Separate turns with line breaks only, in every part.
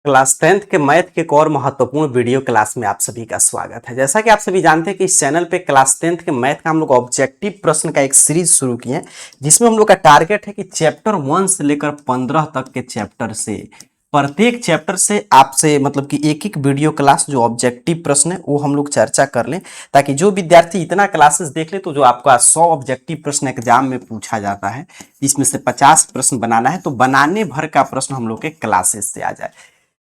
Class 10th के math के एक और महत्वपूर्ण वीडियो क्लास में आप सभी का स्वागत है। जैसा कि आप सभी जानते हैं कि इस चैनल पे क्लास 10th के मैथ का हम लोग ऑब्जेक्टिव प्रश्न का एक सीरीज शुरू किए हैं, जिसमें हम लोग का टारगेट है कि चैप्टर 1 से लेकर 15 तक के चैप्टर से प्रत्येक चैप्टर से आपसे मतलब कि एक एक वीडियो क्लास जो ऑब्जेक्टिव प्रश्न है वो हम लोग चर्चा कर लें, ताकि जो विद्यार्थी इतना क्लासेस देख ले तो जो आपका 100 ऑब्जेक्टिव प्रश्न एग्जाम में पूछा जाता है, इसमें से 50 प्रश्न बनाना है, तो बनाने भर का प्रश्न हम लोग के क्लासेस से आ जाए।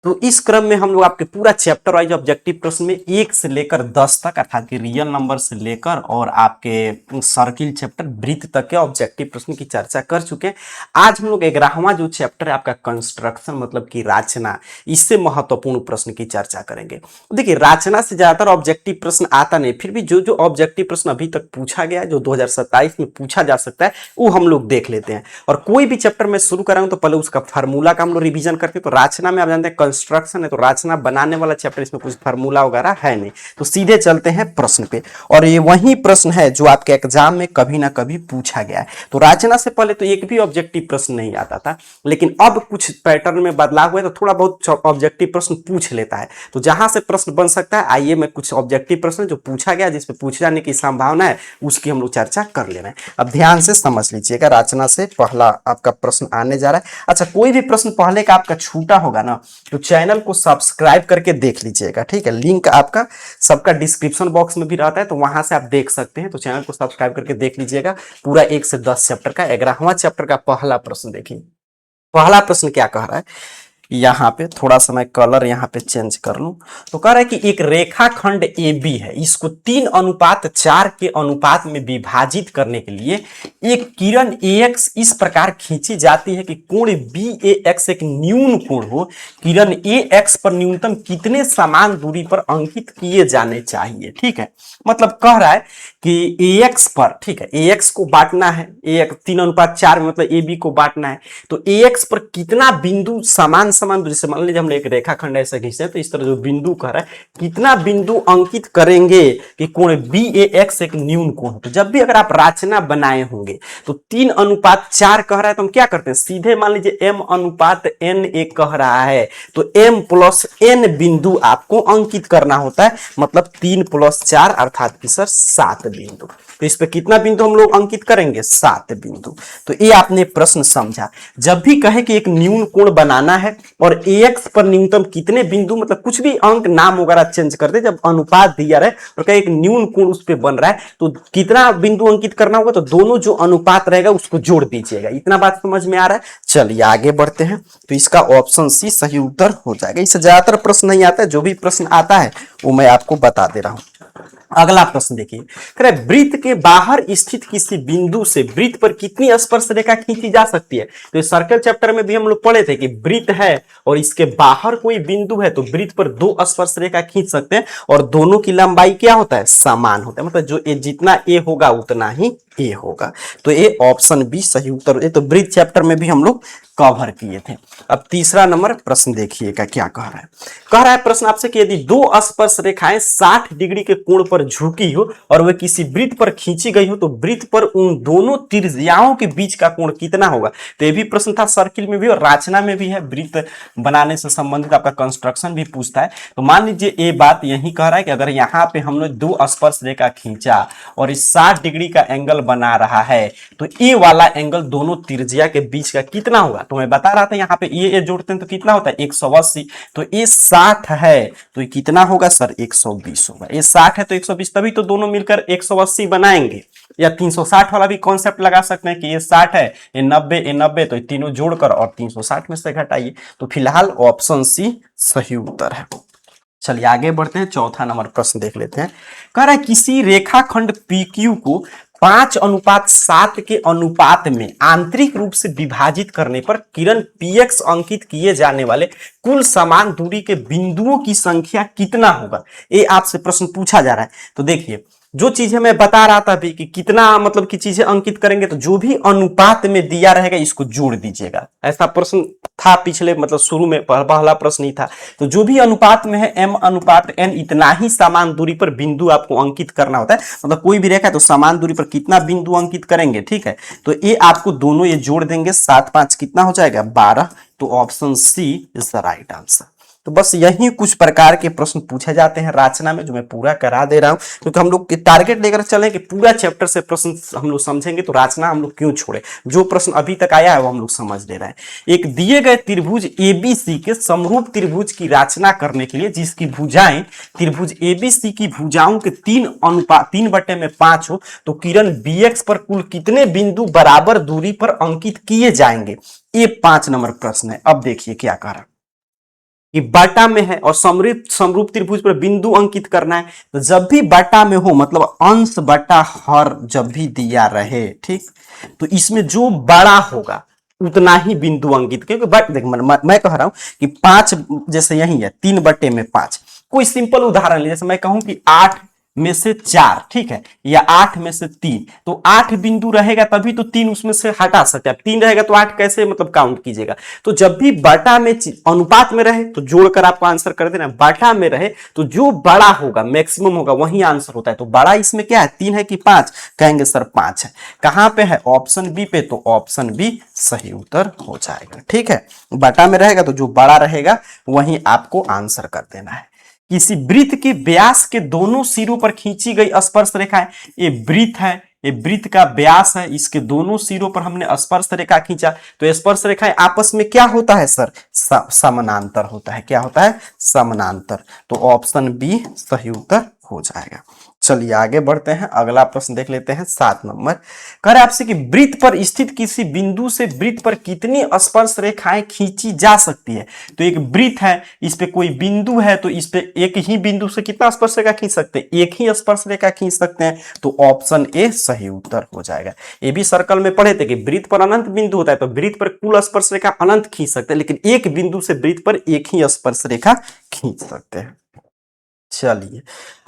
तो इस क्रम में हम लोग आपके पूरा चैप्टर वाइज ऑब्जेक्टिव प्रश्न में 1 से लेकर 10 तक अर्थात कि रियल नंबर से लेकर और आपके सर्किल चैप्टर वृत्त तक के ऑब्जेक्टिव प्रश्न की चर्चा कर चुके हैं। आज हम लोग 11वां जो चैप्टर है आपका कंस्ट्रक्शन मतलब कि रचना, इससे महत्वपूर्ण प्रश्न की चर्चा करेंगे। देखिए, रचना से ज्यादातर ऑब्जेक्टिव प्रश्न आता नहीं, फिर भी जो जो ऑब्जेक्टिव प्रश्न अभी तक पूछा गया है, जो 2027 में पूछा जा सकता है, वो हम लोग देख लेते हैं। और कोई भी चैप्टर में शुरू कराऊं तो पहले उसका फार्मूला का हम लोग रिवीजन करते हैं। तो रचना में आप जानते हैं कंस्ट्रक्शन है, तो रचना बनाने वाला चैप्टर, इसमें कुछ फार्मूला वगैरह है नहीं, तो सीधे चलते हैं प्रश्न पे। और ये वही प्रश्न है जो आपके एग्जाम में कभी ना कभी पूछा गया है। तो रचना से पहले तो एक भी ऑब्जेक्टिव प्रश्न नहीं आता था, लेकिन अब कुछ पैटर्न में बदलाव हुआ है, तो थोड़ा बहुत ऑब्जेक्टिव प्रश्न पूछ लेता है। तो जहां से प्रश्न बन सकता है, आइए मैं कुछ ऑब्जेक्टिव प्रश्न जो पूछा गया, जिसपे पूछे जाने की संभावना है, उसकी हम लोग चर्चा कर ले रहे हैं। अब ध्यान से समझ लीजिएगा, रचना से पहला आपका प्रश्न आने जा रहा है। अच्छा, कोई भी प्रश्न पहले का आपका छूटा होगा ना, तो चैनल को सब्सक्राइब करके देख लीजिएगा, ठीक है। लिंक आपका सबका डिस्क्रिप्शन बॉक्स में भी रहता है, तो वहां से आप देख सकते हैं। तो चैनल को सब्सक्राइब करके देख लीजिएगा पूरा 1 से 10 चैप्टर का। 11वां चैप्टर का पहला प्रश्न देखिए। पहला प्रश्न क्या कह रहा है, यहाँ पे थोड़ा सा मैं कलर यहाँ पे चेंज कर लूं। तो कह रहा है कि एक रेखाखंड AB है, इसको 3:4 के अनुपात में विभाजित करने के लिए एक किरण AX इस प्रकार खींची जाती है कि कोण BAX एक न्यून कोण हो। किरण AX पर न्यूनतम कितने समान दूरी पर अंकित किए जाने चाहिए, ठीक है। मतलब कह रहा है कि AX पर, ठीक है, AX को बांटना है, AX 3:4 में मतलब AB को बांटना है, तो AX पर कितना बिंदु समान दूरी से, मान लीजिए हमने एक रेखाखंड ऐसा खींचते हैं, तो इस तरह जो बिंदु कह रहा है कितना बिंदु अंकित करेंगे कि कोण BAX एक न्यून कोण हो। तो जब भी अगर आप रचना बनाए होंगे तो 3:4 कह रहा है, तो हम क्या करते हैं, सीधे मान लीजिए M/N एक कह रहा है, तो M + N बिंदु आपको अंकित करना होता है, मतलब 3 + 4 अर्थात कि सर 7 बिंदु। तो इस पे कितना बिंदु हम लोग अंकित करेंगे, 7 बिंदु। तो ये आपने प्रश्न समझा। जब भी कहे कि एक न्यून कोण बनाना है और AX पर न्यूनतम कितने बिंदु, मतलब कुछ भी अंक नाम वगैरह चेंज कर दे, जब अनुपात दिया रहे और कहे एक न्यून कोण उस पे बन रहा है, तो कितना बिंदु अंकित करना होगा, तो दोनों जो अनुपात रहेगा उसको जोड़ दीजिएगा। इतना बात समझ में आ रहा है। चलिए आगे बढ़ते हैं। तो इसका ऑप्शन सी सही उत्तर हो जाएगा। इससे ज्यादातर प्रश्न नहीं आता है, जो भी प्रश्न आता है वो मैं आपको बता दे रहा हूं। अगला प्रश्न देखिए, वृत्त के बाहर स्थित किसी बिंदु से वृत्त पर कितनी स्पर्श रेखा खींची जा सकती है। तो इस सर्कल चैप्टर में भी हम लोग पढ़े थे कि वृत्त है और इसके बाहर कोई बिंदु है, तो वृत्त पर 2 स्पर्श रेखा खींच सकते हैं और दोनों की लंबाई क्या होता है, समान होता है। मतलब जो जितना ए होगा उतना ही ए होगा। तो ये ऑप्शन बी सही उत्तर। ये तो वृत्त चैप्टर में भी हम लोग कवर किए थे। अब तीसरा नंबर प्रश्न देखिएगा क्या कह रहा है। कह रहा है प्रश्न आपसे कि यदि 2 स्पर्श रेखाएं 60 डिग्री के कोण पर झुकी हो और वे किसी वृत्त पर खींची गई हो, तो वृत्त पर उन दोनों त्रिज्याओं के बीच का कोण कितना होगा। तो ये भी प्रश्न था, सर्किल में भी और रचना में भी है। वृत्त बनाने से संबंधित आपका कंस्ट्रक्शन भी पूछता है। तो मान लीजिए ये बात यही कह रहा है कि अगर यहाँ पे हमने 2 स्पर्श रेखा खींचा और इस 60 डिग्री का एंगल बना रहा है, तो ये वाला एंगल दोनों त्रिज्या के बीच का कितना होगा। तो मैं बता रहा था यहाँ पे ये जोड़ते हैं तो कितना होता है, 180। तो ये 60 है, तो ये कितना होगा सर, 120 होगा। ये 60 है तो 120, तभी तो दोनों मिलकर 180 बनाएंगे। या 360 वाला भी कॉन्सेप्ट लगा सकते हैं कि ये 60 है, ये 90, तो ये तीनों जोड़कर और 360 में से घटाइए। तो फिलहाल ऑप्शन सी सही उत्तर है। चलिए आगे बढ़ते हैं। चौथा नंबर प्रश्न देख लेते हैं। कह रहा है किसी रेखाखंड PQ को 5:7 के अनुपात में आंतरिक रूप से विभाजित करने पर किरण PX अंकित किए जाने वाले कुल समान दूरी के बिंदुओं की संख्या कितना होगा। ये आपसे प्रश्न पूछा जा रहा है। तो देखिए, जो चीजें मैं बता रहा था अभी कि कितना मतलब की चीजें अंकित करेंगे, तो जो भी अनुपात में दिया रहेगा इसको जोड़ दीजिएगा। ऐसा प्रश्न था पिछले, मतलब शुरू में पहला प्रश्न ही था। तो जो भी अनुपात में है M/N, इतना ही समान दूरी पर बिंदु आपको अंकित करना होता है। मतलब कोई भी रेखा है तो समान दूरी पर कितना बिंदु अंकित करेंगे, ठीक है। तो ये आपको दोनों ये जोड़ देंगे, 7 5 कितना हो जाएगा, 12। तो option C is the right answer. तो बस यही कुछ प्रकार के प्रश्न पूछे जाते हैं रचना में, जो मैं पूरा करा दे रहा हूं, क्योंकि हम लोग टारगेट लेकर चले कि पूरा चैप्टर से प्रश्न हम लोग समझेंगे, तो रचना हम लोग क्यों छोड़े, जो प्रश्न अभी तक आया है वो हम लोग समझ ले रहे हैं। एक दिए गए त्रिभुज एबीसी के समरूप त्रिभुज की रचना करने के लिए, जिसकी भुजाएं त्रिभुज एबीसी की भुजाओं के 3/5 हो, तो किरण बीएक्स पर कुल कितने बिंदु बराबर दूरी पर अंकित किए जाएंगे। ये 5 नंबर प्रश्न है। अब देखिए क्या कह रहा कि बटा में है और समरूप त्रिभुज पर बिंदु अंकित करना है। तो जब भी बटा में हो, मतलब अंश बटा हर जब भी दिया रहे, ठीक, तो इसमें जो बड़ा होगा उतना ही बिंदु अंकित, क्योंकि देख मैं कह रहा हूं कि 5 जैसे यही है 3/5। कोई सिंपल उदाहरण ले, जैसे मैं कहूं कि 8 में से 4, ठीक है, या 8 में से 3, तो 8 बिंदु रहेगा तभी तो 3 उसमें से हटा सकते हैं। 3 रहेगा तो 8 कैसे मतलब काउंट कीजिएगा। तो जब भी बटा में अनुपात में रहे तो जोड़कर आपको आंसर कर देना। बटा में रहे तो जो बड़ा होगा, मैक्सिमम होगा, वही आंसर होता है। तो बड़ा इसमें क्या है, 3 है कि 5? कहेंगे सर 5 है। कहां पे है? ऑप्शन बी पे, तो ऑप्शन बी सही उत्तर हो जाएगा। ठीक है, बटा में रहेगा तो जो बड़ा रहेगा वही आपको आंसर कर देना है। किसी वृत्त के व्यास के दोनों सिरों पर खींची गई स्पर्श रेखा है। ये वृत्त है, ये वृत्त का व्यास है, इसके दोनों सिरों पर हमने स्पर्श रेखा खींचा, तो स्पर्श रेखाएं आपस में क्या होता है सर? समानांतर होता है। क्या होता है? समानांतर। तो ऑप्शन बी सही उत्तर हो जाएगा। चलिए आगे बढ़ते हैं, अगला प्रश्न देख लेते हैं 7 नंबर। कह रहे आपसे कि वृत्त पर स्थित किसी बिंदु से वृत्त पर कितनी स्पर्श रेखाएं खींची जा सकती है। तो एक वृत्त है, इस पे कोई बिंदु है, तो इस पे एक ही बिंदु से कितना स्पर्श रेखा खींच सकते हैं? एक ही स्पर्श रेखा खींच सकते हैं। तो ऑप्शन ए सही उत्तर हो जाएगा। ये भी सर्कल में पढ़े थे कि वृत्त पर अनंत बिंदु होता है, तो वृत्त पर कुल स्पर्श रेखा अनंत खींच सकते हैं, लेकिन एक बिंदु से वृत्त पर एक ही स्पर्श रेखा खींच सकते हैं। चलिए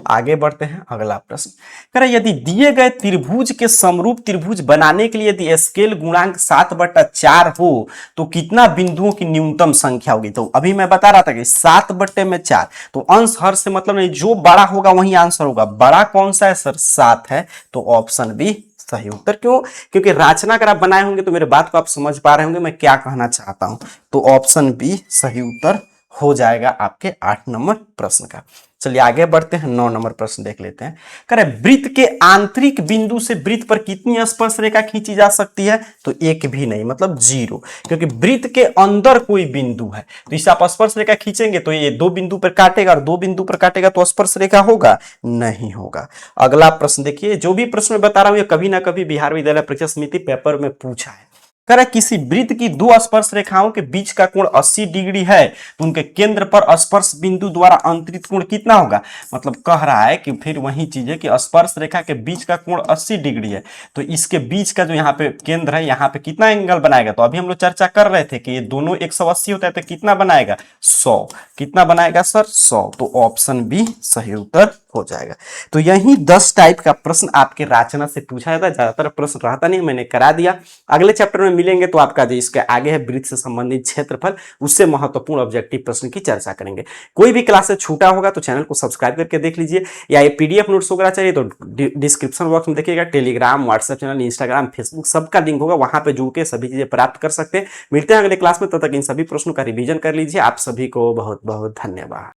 आगे बढ़ते हैं, अगला प्रश्न कह रहे यदि दिए गए त्रिभुज के समरूप त्रिभुज बनाने के लिए यदि स्केल गुणांक 7/4 हो तो कितना बिंदुओं की न्यूनतम संख्या होगी। तो अभी मैं बता रहा था कि 7/4, तो अंश हर से मतलब नहीं, जो बड़ा होगा वही आंसर होगा। बड़ा कौन सा है सर? 7 है। तो ऑप्शन बी सही उत्तर। क्यों? क्योंकि रचना अगर आप बनाए होंगे तो मेरे बात को आप समझ पा रहे होंगे मैं क्या कहना चाहता हूं। तो ऑप्शन बी सही उत्तर हो जाएगा आपके 8 नंबर प्रश्न का। चलिए आगे बढ़ते हैं, 9 नंबर प्रश्न देख लेते हैं। कह रहे वृत्त के आंतरिक बिंदु से वृत्त पर कितनी स्पर्श रेखा खींची जा सकती है। तो एक भी नहीं, मतलब 0, क्योंकि वृत्त के अंदर कोई बिंदु है तो इसे आप स्पर्श रेखा खींचेंगे तो ये 2 बिंदु पर काटेगा, और 2 बिंदु पर काटेगा तो स्पर्श रेखा होगा? नहीं होगा। अगला प्रश्न देखिए, जो भी प्रश्न मैं बता रहा हूं ये कभी ना कभी बिहार विद्यालय परीक्षा समिति पेपर में पूछा है। कह रहा किसी वृत्त की 2 स्पर्श रेखाओं के बीच का कोण 80 डिग्री है, तो उनके केंद्र पर स्पर्श बिंदु द्वारा अंतरित कोण कितना होगा। मतलब कह रहा है कि फिर वही चीज है कि स्पर्श रेखा के बीच का कोण 80 डिग्री है, तो इसके बीच का जो यहाँ पे केंद्र है यहाँ पे कितना एंगल बनाएगा। तो अभी हम लोग चर्चा कर रहे थे कि ये दोनों 180 होता है, तो कितना बनाएगा? 100। कितना बनाएगा सर? 100। तो ऑप्शन बी सही उत्तर हो जाएगा। तो यही 10 टाइप का प्रश्न आपके रचना से पूछा जाता है, ज्यादातर प्रश्न रहता नहीं, मैंने करा दिया। अगले चैप्टर में मिलेंगे तो आपका जो इसके आगे है वृत्त से संबंधित क्षेत्रफल, उससे महत्वपूर्ण ऑब्जेक्टिव प्रश्न की चर्चा करेंगे। कोई भी क्लास से छूटा होगा तो चैनल को सब्सक्राइब करके देख लीजिए, या ये पीडीएफ नोट्स वगैरह चाहिए तो डिस्क्रिप्शन बॉक्स में देखिएगा, Telegram, WhatsApp channel, Instagram, Facebook सबका लिंक होगा, वहां पे जुड़ के सभी चीजें प्राप्त कर सकते हैं। मिलते हैं अगले क्लास में, तब तक इन सभी प्रश्नों का रिवीजन कर लीजिए। आप सभी को बहुत बहुत धन्यवाद।